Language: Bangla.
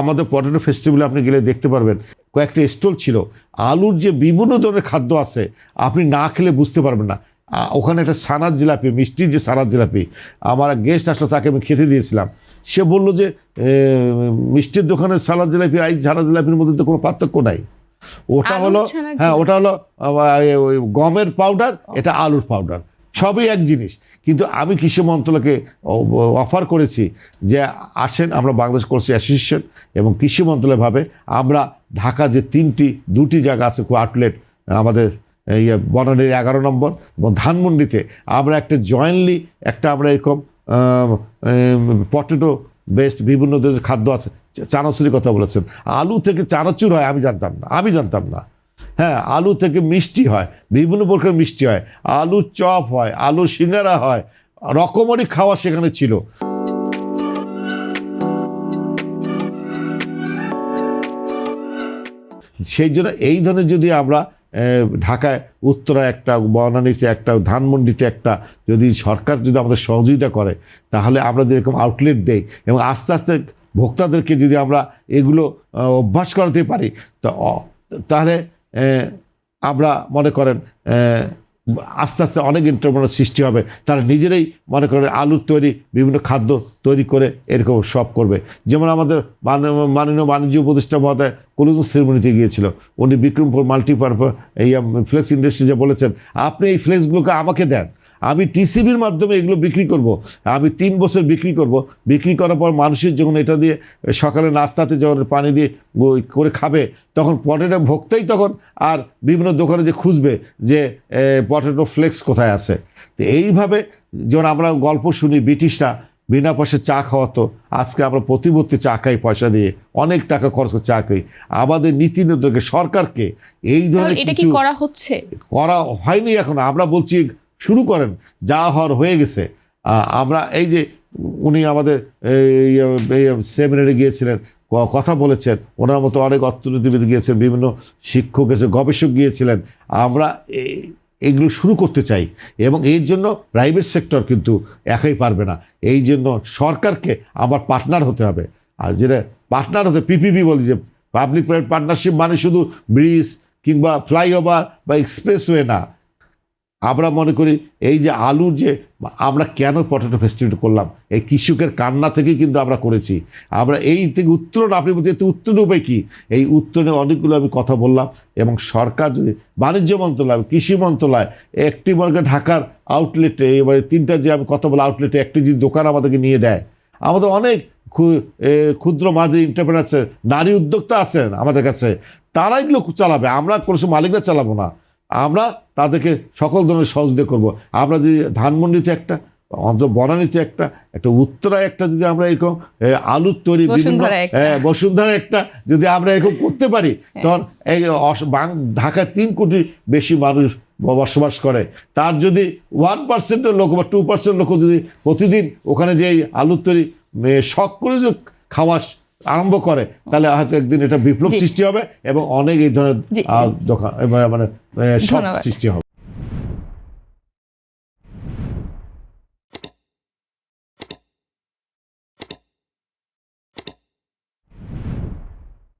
আমাদের পটেটো ফেস্টিভ্যালে আপনি গেলে দেখতে পারবেন কয়েকটা স্টল ছিল, আলুর যে বিভিন্ন ধরনের খাদ্য আছে আপনি না খেলে বুঝতে পারবেন না। ওখানে একটা সানাদ জিলাপি, মিষ্টির যে সানাদ জিলাপি, আমার গেস্ট আসলো, তাকে আমি খেতে দিয়েছিলাম। সে বলল যে মিষ্টির দোকানের সালাদ জিলাপি আর সানাদ জিলাপির মধ্যে তো কোনো পার্থক্য নাই। ওটা হলো, হ্যাঁ ওটা হলো ওই গমের পাউডার, এটা আলুর পাউডার, সবই এক জিনিস। কিন্তু আমি কৃষি মন্ত্রণালয়কে অফার করেছি যে আসেন, আমরা বাংলাদেশ কৃষি অ্যাসোসিয়েশন এবং কৃষি মন্ত্রণালয়ভাবে আমরা ঢাকা যে দুটি জায়গা আছে আউটলেট, আমাদের বনানীর 11 নম্বর এবং ধানমন্ডিতে, আমরা একটা জয়েন্টলি একটা আমরা এরকম পটেটো বেস্ট বিভিন্ন ধরনের খাদ্য আছে। চানাচুরির কথা বলেছেন, আলু থেকে চানাচুর হয় আমি জানতাম না। হ্যাঁ, আলু থেকে মিষ্টি হয়, বিভিন্ন প্রকার মিষ্টি হয়, আলুর চপ হয়, আলুর সিঙ্গারা হয়, রকমারি খাওয়া সেখানে ছিল। সেই জন্য এই ধরনের যদি আমরা ঢাকায় উত্তরা একটা, বনানীতে একটা, ধানমন্ডিতে একটা, যদি সরকার যদি আমাদের সহযোগিতা করে, তাহলে আমরা যদি এরকম আউটলেট দেই এবং আস্তে আস্তে ভোক্তাদেরকে যদি আমরা এগুলো অভ্যাস করাতে পারি, তাহলে আমরা মনে করেন আস্তে আস্তে অনেক এন্টারপ্রেনার সৃষ্টি হবে। তারা নিজেরাই মনে করেন আলুর তৈরি বিভিন্ন খাদ্য তৈরি করে এরকম সব করবে। যেমন আমাদের মাননীয় বাণিজ্য উপদেষ্টা মহোদয় ক্লোজিং সেরেমনিতে গিয়েছিল, উনি বিক্রমপুর মাল্টিপারপাস এই ফ্লেক্স ইন্ডাস্ট্রি যে বলেছেন, আপনি এই ফ্লেক্সগুলোকে আমাকে দেন, আমি টিসিবির মাধ্যমে এগুলো বিক্রি করব, আমি 3 বছর বিক্রি করব। বিক্রি করার পর মানুষের যখন এটা দিয়ে সকালে নাস্তাতে যখন পানি দিয়ে করে খাবে, তখন পটেটো ভোক্তাই তখন আর বিভিন্ন দোকানে যে খুঁজবে যে পটেটো ফ্লেক্স কোথায় আছে। তো এইভাবে যেমন আমরা গল্প শুনি, ব্রিটিশরা বিনা পয়সা চা খাওয়াতো, আজকে আমরা প্রতিবর্তী চা খাই পয়সা দিয়ে, অনেক টাকা খরচ করে চা খাই। আমাদের নীতি নির্ধারককে, সরকারকে এই ধরনের কিছু করা হয়নি এখন। আমরা বলছি শুরু করেন, যা হওয়ার হয়ে গেছে। আমরা এই যে উনি আমাদের সেমিনারে গিয়েছিলেন, কথা বলেছেন, ওনার মতো অনেক অর্থনীতিবিদ গিয়েছেন, বিভিন্ন শিক্ষক এসে গবেষক গিয়েছিলেন। আমরা এগুলো শুরু করতে চাই এবং এর জন্য প্রাইভেট সেক্টর কিন্তু একাই পারবে না, এই জন্য সরকারকে আমার পার্টনার হতে হবে। আর যেটা পার্টনার হতে পিপিপি বলি, যে পাবলিক প্রাইভেট পার্টনারশিপ, মানে শুধু ব্রিজ কিংবা ফ্লাইওভার বা এক্সপ্রেসওয়ে না। আমরা মনে করি এই যে আলুর যে আমরা কেন পটেটো ফেস্টিভ্যাল করলাম, এই কৃষকের কান্না থেকেই কিন্তু আমরা করেছি। আমরা এই থেকে উত্তরণ, আপনি বলছেন এতে উত্তরণ উপায় কী, এই উত্তরণে অনেকগুলো আমি কথা বললাম। এবং সরকার যদি বাণিজ্য মন্ত্রণালয়, কৃষি মন্ত্রণালয়, একটি মনে ঢাকার আউটলেটে, এবারে 3টা যে আমি কথা বলা আউটলেটে একটি যদি দোকান আমাদেরকে নিয়ে দেয়, আমাদের অনেক ক্ষুদ্র মাঝারি এন্টারপ্রেনার আছে, নারী উদ্যোক্তা আছেন আমাদের কাছে, তারা এগুলো চালাবে, আমরা কোনো মালিকরা চালাবো না। আমরা তাদেরকে সকল ধরনের সহযোগিতা করব। আমরা যদি ধানমন্ডিতে একটা, বনানীতে একটা, উত্তরায় একটা, যদি আমরা এরকম আলুর তৈরি বসুন্ধরা একটা যদি আমরা এরকম করতে পারি, তখন এই ঢাকায় 3 কোটির বেশি মানুষ বসবাস করে, তার যদি 1% লোক বা 2% লোক যদি প্রতিদিন ওখানে যে আলুর তৈরি শখ করে যদি খাওয়া আরম্ভ করে, তাহলে হয়তো একদিন এটা বিপ্লব সৃষ্টি হবে এবং অনেক এই ধরনের দোকান মানে সব সৃষ্টি হবে।